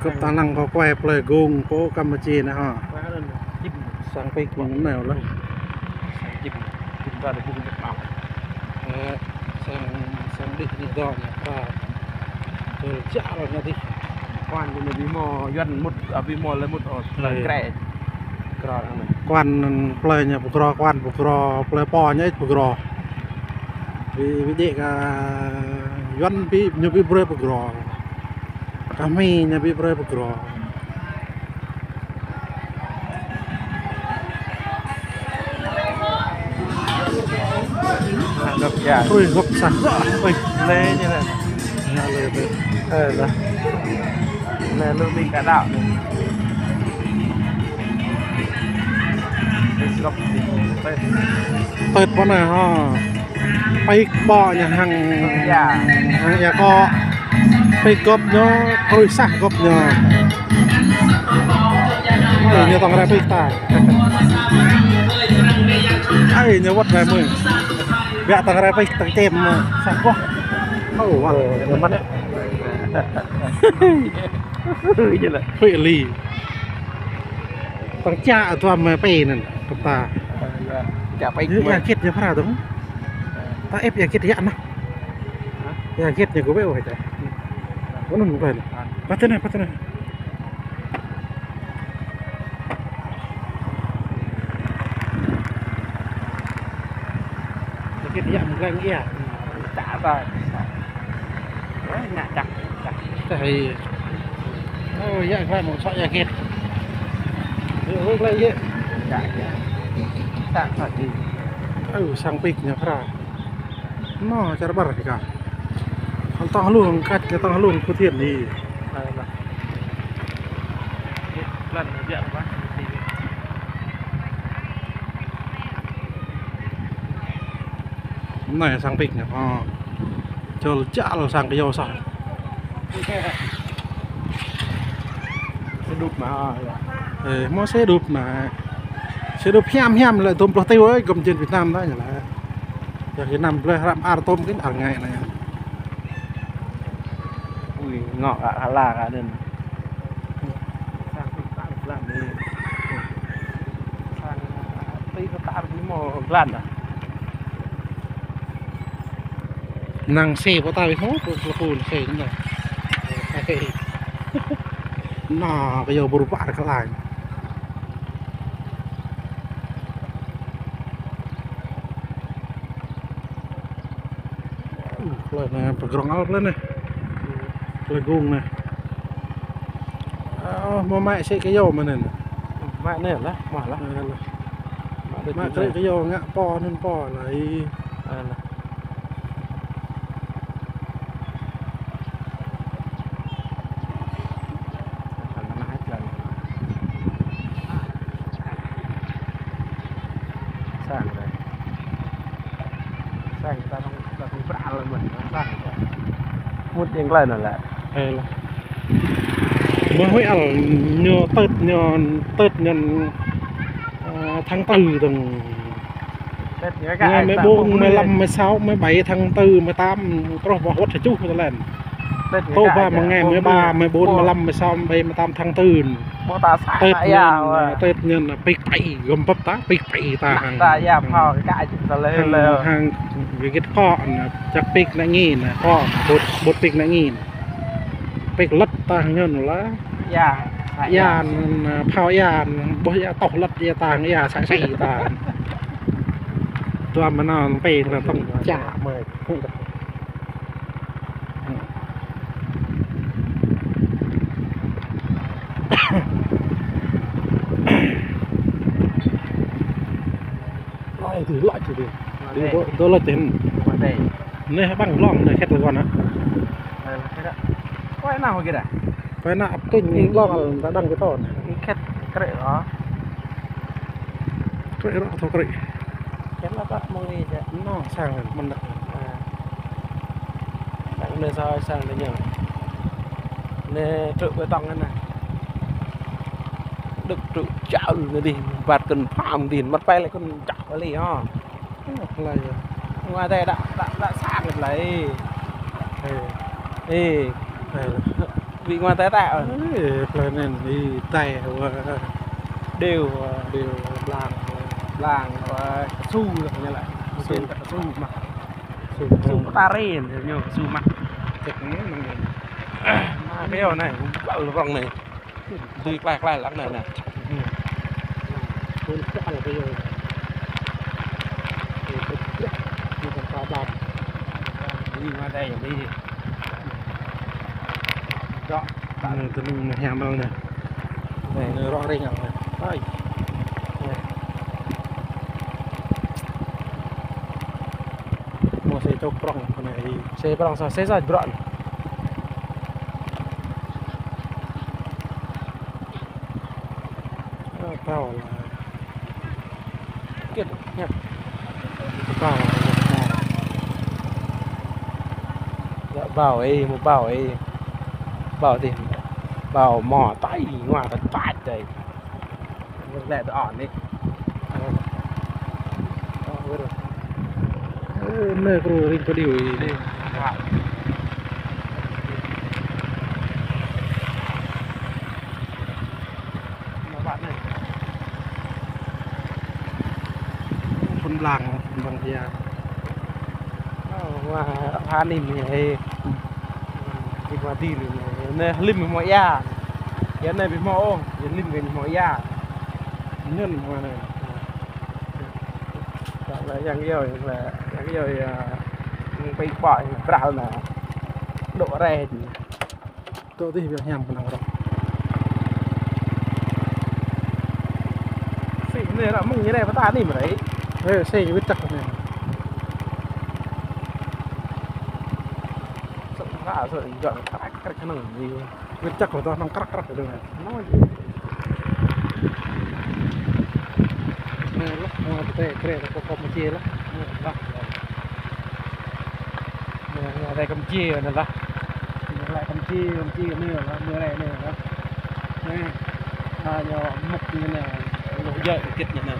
cấp tăng năng có quay play gung phố Campuchia nữa ha chim sang phi cũng nào lắm chim ra được chim bọc sang định như đó nhỉ và rồi chả rồi nha đi quan của mình mò doanh một ở vì mò lên một ở kẻ quan play nhà bục rò quan bục rò play po nhá bục rò vì vậy doanh bị nhiều bị play bục rò kami nhà bị play bục rò gặp nhà tôi gặp sẵn rồi lê như này là lê luôn đi cả đạoเปิดวันไหนฮะไปบ่ออย่างhàng nhà coไปกบเนาะบริษัทกบเนาะเนี่ยต้องอะไรไปตายไอ้เนี่ยวัดอะไรมึงเบียต้องอะไรไปตั้งเต็มสักวะโอ้โหเดี๋ยวมันnhư là เฮ้ยลีต้องจ้าตัวมาไปนั่นกับตา chả phảiอยากคิดอย่าพลาดตรงตาเอฟอยากคิดอย่างนะอยากคิดอย่างกูไม่เอาให้ใจวันนั้นกูไปเลยพัฒนาอยากคิดอย่างมึงแรงเอี้ย chả rồi ngã chặt แต่อยากได้หมดชอบอยากคิดเรื่องอะไรเยอะ chả chả phải gì sang pik nya pra no cara bar ka kan tong luang kat ka tong luang ku thien ni lần diện quá này sang pik nya cho chả là sang cái dầu sỏi sẽ đục mà mo sẽ đục mà sẽ đục hiam lại tôm pro tiêu ấy cầm trên Việt Nam đó nhỉ là giờ cái năm lên làm ar tôm cái ở ngày này ui ngọ ạ là cả nên sang làm đi sang tây có tạm cái mò lần à nàng xe có tay hốt là phun xe đúng rồi nó cái dầu bự bạ cái lạiเลยนะปกรองเอาแล้วเนี่ยเลยกุ้งเนี่ยมาแม่ใช้กระโยมันเนี่ย mẹ này là mà là มาเคยกระโยงะปอนั่นปออะไร là sang đây sang ta không phải là mình sang một tiếng lên là là mới hỏi ở nhờ tết nhân tháng 4 từng ngày 14, 15, 16, 17 tháng 4, 18 có bỏ hốt chút cho lên tô ba một ngày 13, 14, 15, 16, 18 tháng 4 Tết nhân là bịch bậy gồm bắp tá bịch bậy ta hàng ta giảm họ cái ta lên hàng vì cái kho chắc bịch lại nghìn kho bột bịch lại nghìn bịch lật ta hàng nhân là yàn phao yàn bố yà tọc lật yà tàng yà sáng sạch taตัวมันนอนเป็นเราต้องจ่าเมื่อยลอยถือลอยถือดีตัวเราเต็มเนี่ยบังล่องเลยแค่ตัวก่อนนะ quay nào kìa phải nạp kinhล่องđã đăng cái tòn cái khét cái đó cái đó thôi cái cái nó có mong gì chứ nó sang rồi mình đặt bạn nên sao sang để nhờ nè trụ bê tông này được trụ chảo rồi đi vạt cần phạm thì mất bay lại con chảo cái gì ha là ngoài đây đã sang được lấy ê bị ngoan té tạo lên nên đi tay và đều đều làm làng và su được như lại su su mặt sụp su ta rên nhiều su mặt chặt nó mình mà cái điều này bạo là vòng này tươi bạc lại lắm này nè tôi sẽ ăn cái rồi thì còn cao bạc đi qua đây đi đó từ mình hàm đâu nè này rõ ràng này đây mua xe cho prong cái này xe bằng sao xe dài bận cao là kết nhá cao dạ bảo ấy bảo thì bảo mỏ tay ngoài thật bát đây lẹ tôi ỏn đi nơi có riêng có điều gì đi bạn nàyคนหลังบางที ว่าพานิ่มไอ้ที่ว่าดีเลยเนี่ยลิ้มหมอยายันในเป็นหมอยันลิ้มเป็นหมอยา เงินมาเลย là yang yêuไปปล่อยเปล่าน่ะđộ rè ตัวที่เบียร์แฮมคนนั้นก็ สิเนี่ยละมึงยังไงภาษานี่มาไหน เฮ้ยเซ่วิจักเนี่ย สัมภาษณ์ส่วนหย่อนคลักขนาดนี้ วิจักของตัวน้องกรักกรักเลย น้อย เนี่ยละมัวแต่เครียดก็คอมเจละ ละเนี่ยอะไรกำเจี๊ยนั่นละ lại cầm chi nữa là mưa này nữa đó, này, à nhờ mục như này, dậy kịch như này